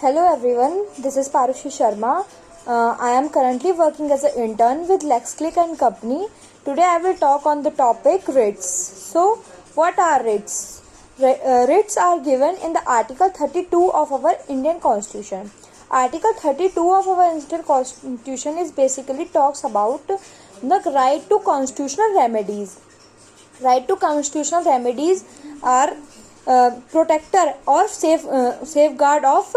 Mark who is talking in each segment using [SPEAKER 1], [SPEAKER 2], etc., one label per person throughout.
[SPEAKER 1] Hello everyone, this is Parushi Sharma. I am currently working as an intern with LexClick and Company. Today I will talk on the topic writs. So, what are writs? Writs are given in the Article 32 of our Indian Constitution. Article 32 of our Indian Constitution is basically talks about the right to constitutional remedies. Right to constitutional remedies are protector or safeguard of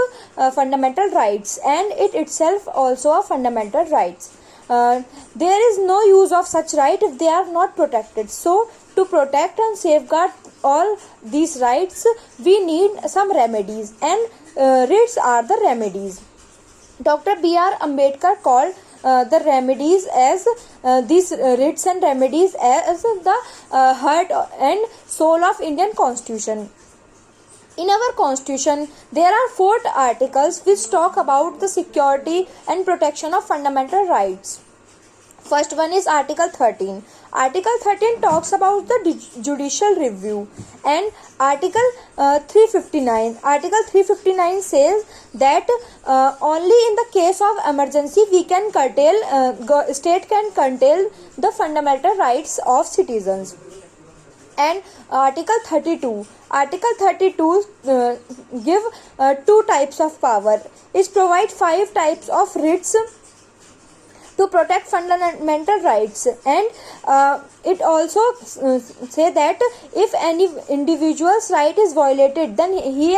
[SPEAKER 1] fundamental rights, and it itself also a fundamental rights. There is no use of such right if they are not protected. So to protect and safeguard all these rights, we need some remedies, and writs are the remedies. Dr. B.R. Ambedkar called the remedies as these writs and remedies as the heart and soul of Indian Constitution. In our Constitution, there are 4 articles which talk about the security and protection of fundamental rights. First one is Article 13. Article 13 talks about the judicial review, and Article 359. Article 359 says that only in the case of emergency we can curtail, state can curtail the fundamental rights of citizens. And Article 32. Article 32 give 2 types of power. It provide 5 types of writs to protect fundamental rights, and it also say that if any individual's right is violated, then he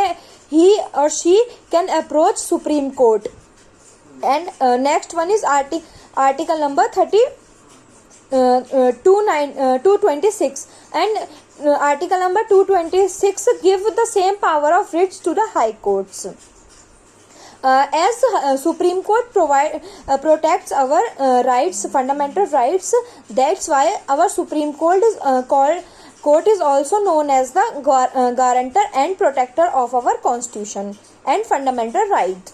[SPEAKER 1] or she can approach Supreme Court. And next one is article number 226, and article number 226 give the same power of writs to the high courts. As Supreme Court protects our rights, fundamental rights, that's why our Supreme Court is court is also known as the guarantor and protector of our Constitution and fundamental rights.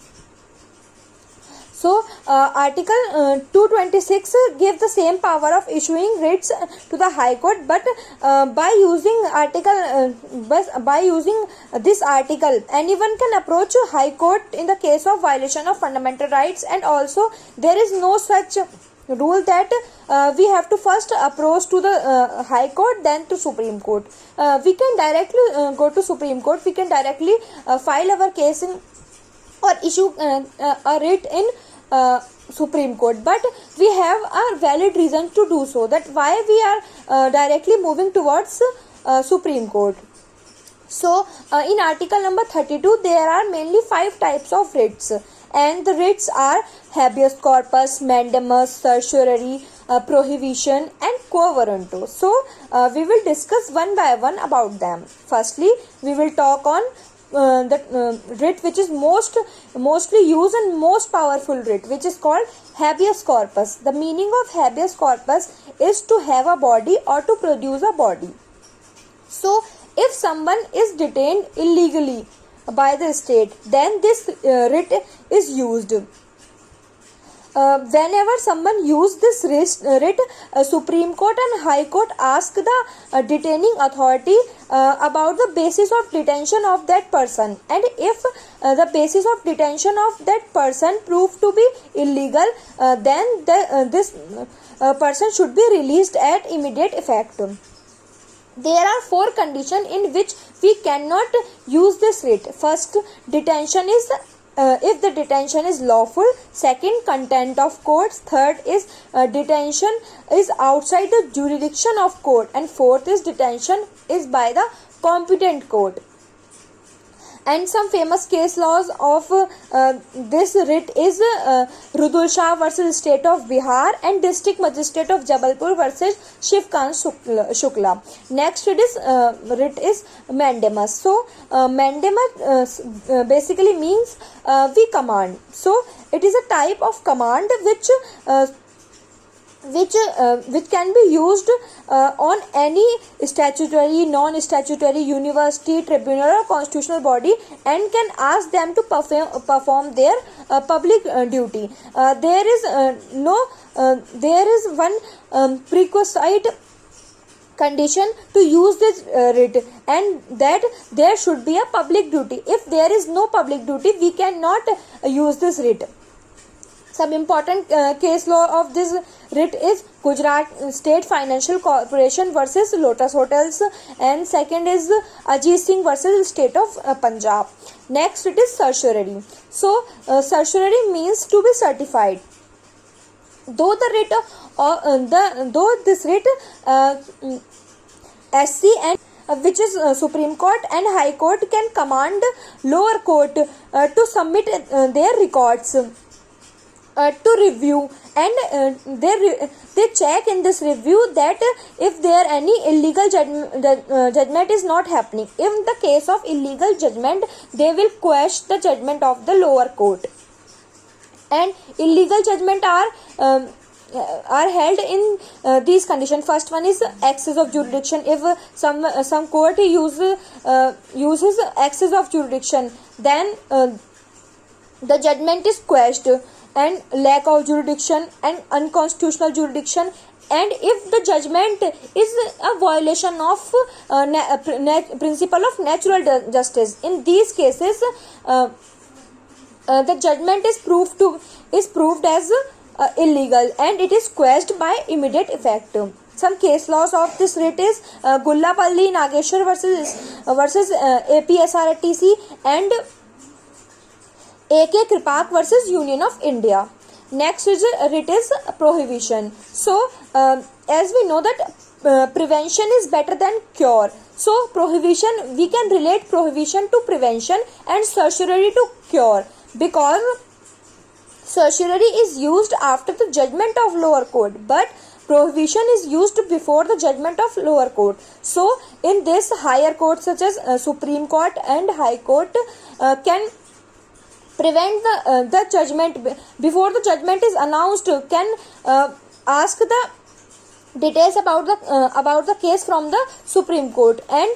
[SPEAKER 1] So, Article 226 gives the same power of issuing writs to the High Court, but by using this article, anyone can approach High Court in the case of violation of fundamental rights, and also there is no such rule that we have to first approach to the High Court, then to Supreme Court. We can directly go to Supreme Court. We can directly file our case in or issue a writ in Supreme Court, but we have a valid reason to do so. That why we are directly moving towards Supreme Court. So in article number 32 there are mainly 5 types of writs, and the writs are habeas corpus, mandamus, certiorari, prohibition, and quo warranto. So we will discuss one by one about them. Firstly, we will talk on the writ which is mostly used and most powerful writ, which is called habeas corpus. The meaning of habeas corpus is to have a body or to produce a body. So if someone is detained illegally by the state, then this writ is used. Whenever someone use this writ, Supreme Court and High Court ask the detaining authority about the basis of detention of that person, and if the basis of detention of that person proved to be illegal, then this person should be released at immediate effect. There are 4 conditions in which we cannot use this writ. First, detention is if the detention is lawful. Second, contempt of courts. Third is detention is outside the jurisdiction of court, and fourth is detention is by the competent court. And some famous case laws of this writ is Rudul Shah versus State of Bihar and District Magistrate of Jabalpur versus Shivkant Shukla. Next writ is mandamus. So mandamus basically means we command. So it is a type of command which can be used on any statutory, non-statutory, university, tribunal or constitutional body, and can ask them to perform their public duty. There is one prerequisite condition to use this writ, and that there should be a public duty. If there is no public duty, we cannot use this writ. Some important case law of this writ is Gujarat State Financial Corporation versus Lotus Hotels, and second is Ajit Singh versus State of Punjab. Next, it is certiorari. So certiorari means to be certified. Though this writ SC and which is Supreme Court and High Court can command lower court to submit their records to review, and they check in this review that if there any illegal judgment is not happening. In the case of illegal judgment, they will quash the judgment of the lower court, and illegal judgment are held in these conditions. First one is excess of jurisdiction. If some court uses excess of jurisdiction, then the judgment is quashed, and lack of jurisdiction and unconstitutional jurisdiction, and if the judgment is a violation of principle of natural justice. In these cases, the judgment is proved as illegal, and it is quashed by immediate effect. Some case laws of this writ is Gullapalli Nageshwar versus APSRTC and AK Kripak versus Union of India. Next is writ is prohibition. So as we know that prevention is better than cure. So prohibition, we can relate prohibition to prevention and certiorari to cure, because certiorari is used after the judgment of lower court, but prohibition is used before the judgment of lower court. So in this, higher court such as Supreme Court and High Court can prevent the judgment before the judgment is announced, can ask the details about the case from the Supreme Court, and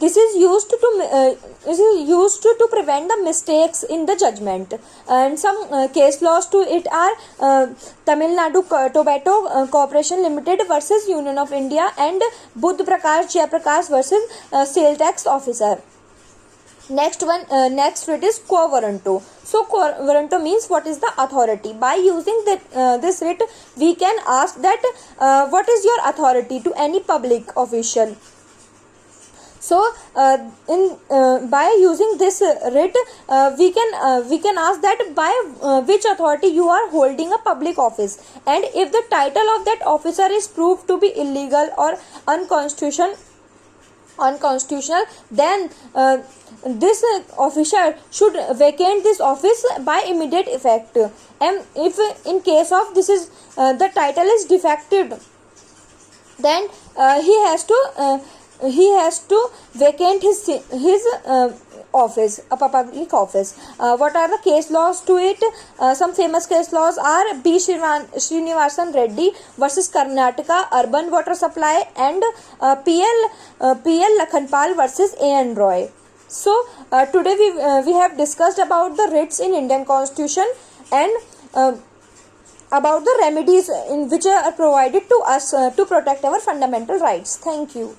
[SPEAKER 1] this is used to prevent the mistakes in the judgment. And some case laws to it are Tamil Nadu Tobacco Corporation Limited versus Union of India, and Buddh Prakash Jayaprakash versus Sale Tax Officer. Next writ is quo warranto. So quo warranto means what is the authority. By using this writ, we can ask that what is your authority to any public official. So by using this writ, we can ask that by which authority you are holding a public office, and if the title of that officer is proved to be illegal or unconstitutional, then this officer should vacate this office by immediate effect. And if in case of this is the title is defected, then he has to vacate his office, a public office. What are the case laws to it? Some famous case laws are B. Srinivasan Reddy versus Karnataka Urban Water Supply, and PL Lakhanpal versus A.N. Roy. So today we have discussed about the writs in Indian Constitution, and about the remedies in which are provided to us to protect our fundamental rights. Thank you.